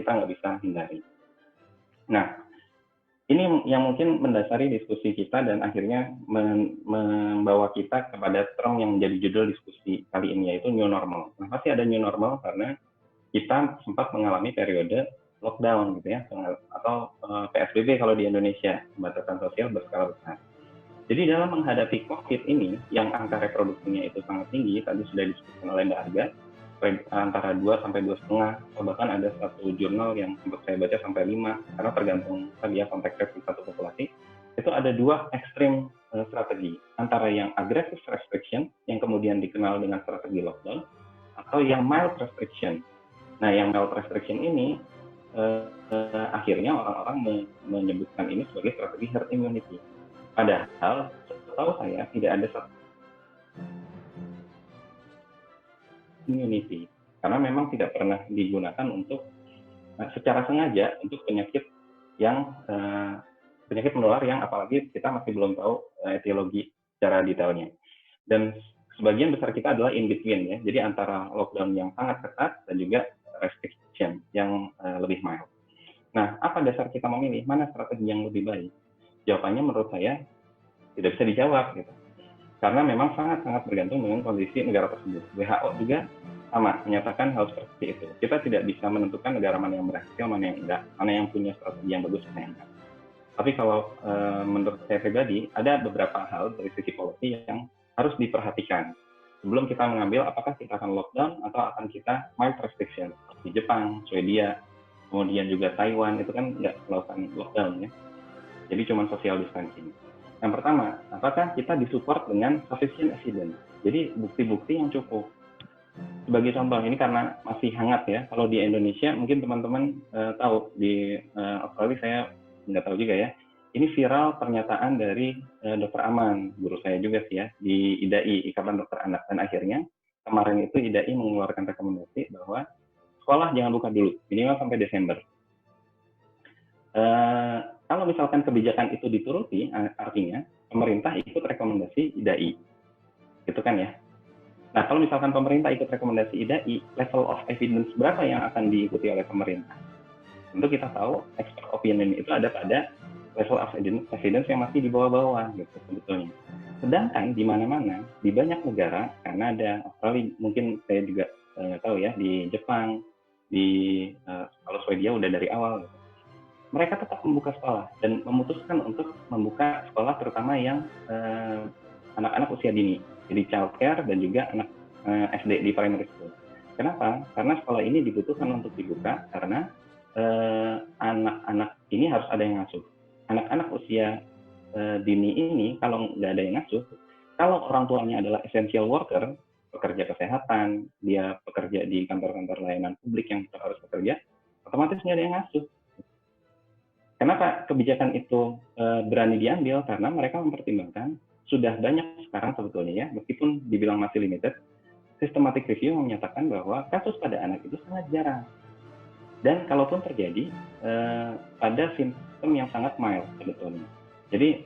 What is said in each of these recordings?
kita nggak bisa hindari. Nah, ini yang mungkin mendasari diskusi kita dan akhirnya membawa kita kepada term yang menjadi judul diskusi kali ini, yaitu new normal. Nah, pasti ada new normal karena kita sempat mengalami periode lockdown gitu ya, atau PSBB kalau di Indonesia, pembatasan sosial berskala besar. Jadi dalam menghadapi COVID ini, yang angka reproduksinya itu sangat tinggi, tadi sudah disebutkan oleh Mbak Arga, antara 2 sampai 2,5, atau bahkan ada satu jurnal yang sempat saya baca sampai 5, karena tergantung tadi ya konteks di satu populasi, itu ada 2 ekstrim strategi, antara yang aggressive restriction, yang kemudian dikenal dengan strategi lockdown, atau yang mild restriction. Nah, yang mild restriction ini akhirnya orang-orang menyebutkan ini sebagai strategi herd immunity. Padahal setahu saya tidak ada satu immunity, karena memang tidak pernah digunakan untuk secara sengaja untuk penyakit yang penyakit menular yang apalagi kita masih belum tahu etiologi secara detailnya. Dan sebagian besar kita adalah in between ya, jadi antara lockdown yang sangat ketat dan juga restriction yang lebih mild. Nah, apa dasar kita memilih mana strategi yang lebih baik? Jawabannya menurut saya tidak bisa dijawab gitu. Karena memang sangat-sangat bergantung dengan kondisi negara tersebut. WHO juga sama menyatakan hal seperti itu. Kita tidak bisa menentukan negara mana yang berhasil, mana yang enggak, mana yang punya strategi yang bagus, mana yang enggak. Tapi kalau menurut saya pribadi, ada beberapa hal dari sisi policy yang harus diperhatikan sebelum kita mengambil apakah kita akan lockdown atau akan kita mild restriction. Di Jepang, Swedia, kemudian juga Taiwan, itu kan nggak melakukan lockdown ya. Jadi cuma social distancing. Yang pertama, apakah kita disupport dengan sufficient evidence? Jadi bukti-bukti yang cukup. Sebagai contoh, ini karena masih hangat ya, kalau di Indonesia mungkin teman-teman tahu, di Australia saya nggak tahu juga ya, ini viral pernyataan dari Dr. Aman, guru saya juga sih ya, di IDAI, Ikatan Dokter Anak. Dan akhirnya kemarin itu IDAI mengeluarkan rekomendasi bahwa sekolah jangan buka dulu, minimal sampai Desember. Kalau misalkan kebijakan itu dituruti, artinya pemerintah ikut rekomendasi IDAI, gitu kan ya. Nah, kalau misalkan pemerintah ikut rekomendasi IDAI, level of evidence berapa yang akan diikuti oleh pemerintah? Tentu kita tahu expert opinion itu ada pada level of evidence yang masih di bawah-bawah gitu sebetulnya. Sedangkan di mana-mana, di banyak negara, Kanada, Australia, mungkin saya juga tahu ya, di Jepang, kalau Swedia udah dari awal gitu. Mereka tetap membuka sekolah dan memutuskan untuk membuka sekolah terutama yang anak-anak usia dini, jadi child care dan juga anak SD di primary school. Kenapa? Karena sekolah ini dibutuhkan untuk dibuka karena anak-anak ini harus ada yang ngasuh. Anak-anak usia dini ini kalau nggak ada yang ngasuh, kalau orang tuanya adalah essential worker, pekerja kesehatan, dia bekerja di kantor-kantor layanan publik yang harus bekerja, otomatis nggak ada yang ngasuh. Kenapa kebijakan itu berani diambil? Karena mereka mempertimbangkan sudah banyak sekarang sebetulnya ya, meskipun dibilang masih limited, systematic review menyatakan bahwa kasus pada anak itu sangat jarang. Dan kalaupun terjadi, pada simptom yang sangat mild sebetulnya. Jadi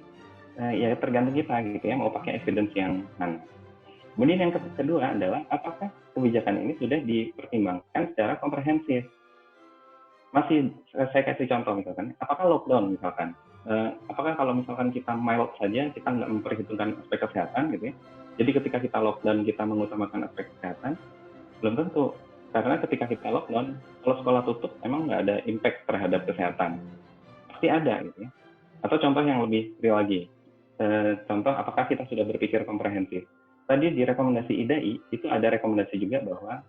ya tergantung kita gitu ya, mau pakai evidence yang mana. Kemudian yang kedua adalah apakah kebijakan ini sudah dipertimbangkan secara komprehensif. Masih saya kasih contoh misalkan, apakah lockdown misalkan, apakah kalau misalkan kita mild saja, kita nggak memperhitungkan aspek kesehatan gitu ya, jadi ketika kita lockdown kita mengutamakan aspek kesehatan, belum tentu, karena ketika kita lockdown, kalau sekolah tutup emang nggak ada impact terhadap kesehatan, pasti ada gitu ya. Atau contoh yang lebih real lagi, contoh apakah kita sudah berpikir komprehensif. Tadi di rekomendasi IDAI itu ada rekomendasi juga bahwa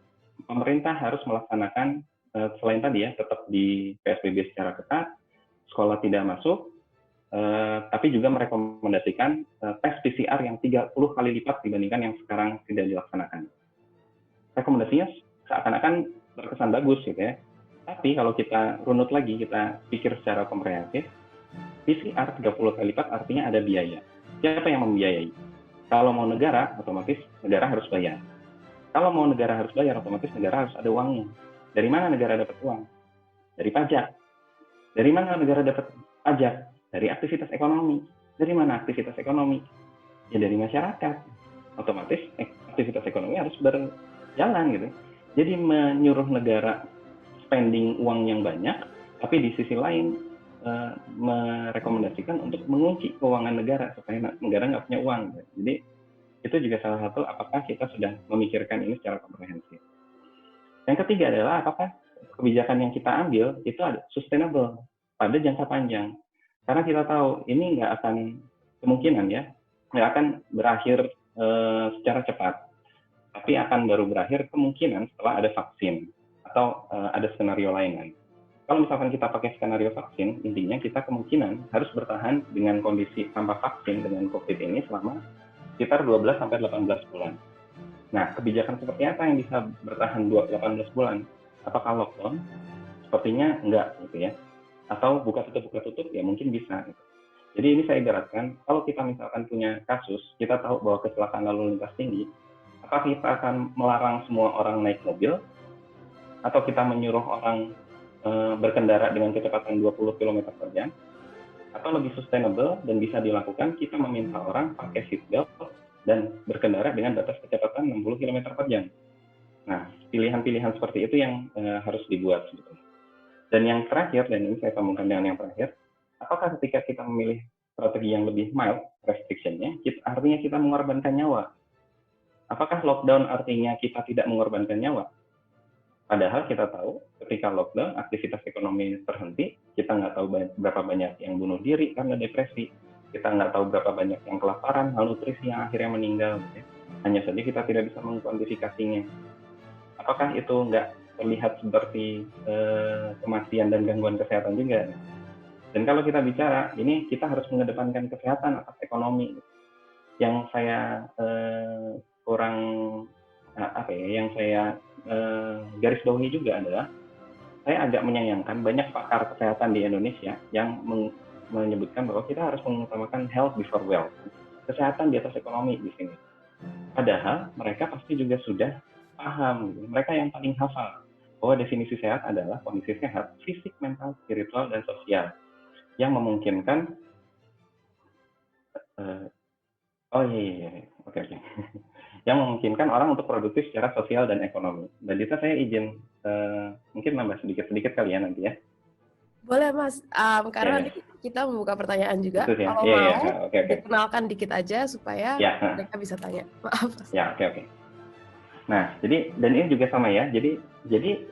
pemerintah harus melaksanakan selain tadi ya, tetap di PSBB secara ketat, sekolah tidak masuk, tapi juga merekomendasikan tes PCR yang 30 kali lipat dibandingkan yang sekarang tidak dilaksanakan. Rekomendasinya seakan-akan terkesan bagus gitu ya. Tapi kalau kita runut lagi, kita pikir secara komprehensif, PCR 30 kali lipat artinya ada biaya. Siapa yang membiayai? Kalau mau negara, otomatis negara harus bayar. Kalau mau negara harus bayar, otomatis negara harus ada uangnya. Dari mana negara dapat uang? Dari pajak. Dari mana negara dapat pajak? Dari aktivitas ekonomi. Dari mana aktivitas ekonomi? Ya dari masyarakat. Otomatis aktivitas ekonomi harus berjalan gitu. Jadi menyuruh negara spending uang yang banyak, tapi di sisi lain merekomendasikan untuk mengunci keuangan negara supaya negara nggak punya uang. Jadi itu juga salah satu apakah kita sudah memikirkan ini secara komprehensif. Yang ketiga adalah apakah kebijakan yang kita ambil itu ada sustainable pada jangka panjang. Karena kita tahu ini nggak akan kemungkinan ya nggak akan berakhir secara cepat, tapi akan baru berakhir kemungkinan setelah ada vaksin atau ada skenario lain. Kalau misalkan kita pakai skenario vaksin, intinya kita kemungkinan harus bertahan dengan kondisi tanpa vaksin dengan COVID ini selama sekitar 12-18 bulan. Nah, kebijakan seperti apa yang bisa bertahan 18 bulan? Apakah lockdown? Sepertinya enggak gitu ya. Atau buka tutup ya mungkin bisa. Gitu. Jadi ini saya ibaratkan, kalau kita misalkan punya kasus, kita tahu bahwa kecelakaan lalu lintas tinggi, apakah kita akan melarang semua orang naik mobil? Atau kita menyuruh orang berkendara dengan kecepatan 20 km per jam, atau lebih sustainable dan bisa dilakukan, kita meminta orang pakai seatbelt dan berkendara dengan batas kecepatan 60 km per jam. Nah, pilihan-pilihan seperti itu yang harus dibuat sebetulnya. Dan yang terakhir, dan ini saya sambungkan dengan yang terakhir, apakah ketika kita memilih strategi yang lebih mild restriction-nya, artinya kita mengorbankan nyawa? Apakah lockdown artinya kita tidak mengorbankan nyawa? Padahal kita tahu ketika lockdown, aktivitas ekonomi terhenti, kita nggak tahu berapa banyak yang bunuh diri karena depresi, kita nggak tahu berapa banyak yang kelaparan, malnutrisi yang akhirnya meninggal. Gitu ya. Hanya saja kita tidak bisa mengkuantifikasinya. Apakah itu nggak terlihat seperti kematian dan gangguan kesehatan juga? Dan kalau kita bicara, ini kita harus mengedepankan kesehatan atas ekonomi. Yang saya kurang yang saya garis bawahi juga adalah saya agak menyayangkan banyak pakar kesehatan di Indonesia yang menyebutkan bahwa kita harus mengutamakan health before wealth, kesehatan di atas ekonomi di sini. Padahal mereka pasti juga sudah paham, mereka yang paling hafal bahwa definisi sehat adalah kondisi sehat fisik, mental, spiritual, dan sosial yang memungkinkan oke. Yang memungkinkan orang untuk produktif secara sosial dan ekonomi. Dan itu saya izin mungkin nambah sedikit-sedikit kali ya nanti ya. Boleh Mas, karena nanti kita membuka pertanyaan juga. Ya. Kalau mau, dikenalkan dikit aja supaya mereka bisa tanya. Maaf. Ya, oke. Nah, jadi dan ini juga sama ya. Jadi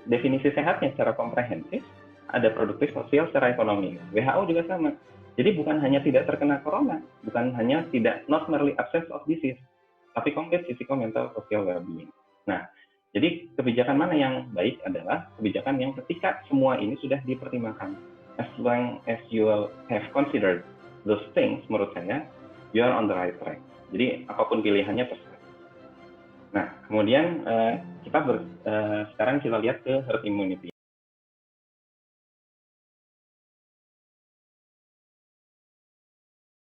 definisi sehatnya secara komprehensif ada produktif sosial secara ekonomi. WHO juga sama. Jadi bukan hanya tidak terkena corona, bukan hanya tidak not merely absence of disease, tapi complete physical, mental, social well-being. Nah, jadi kebijakan mana yang baik adalah kebijakan yang ketika semua ini sudah dipertimbangkan. As long as you have considered those things, menurut saya, you are on the right track. Jadi apapun pilihannya terserah. Nah, kemudian sekarang kita lihat ke herd immunity.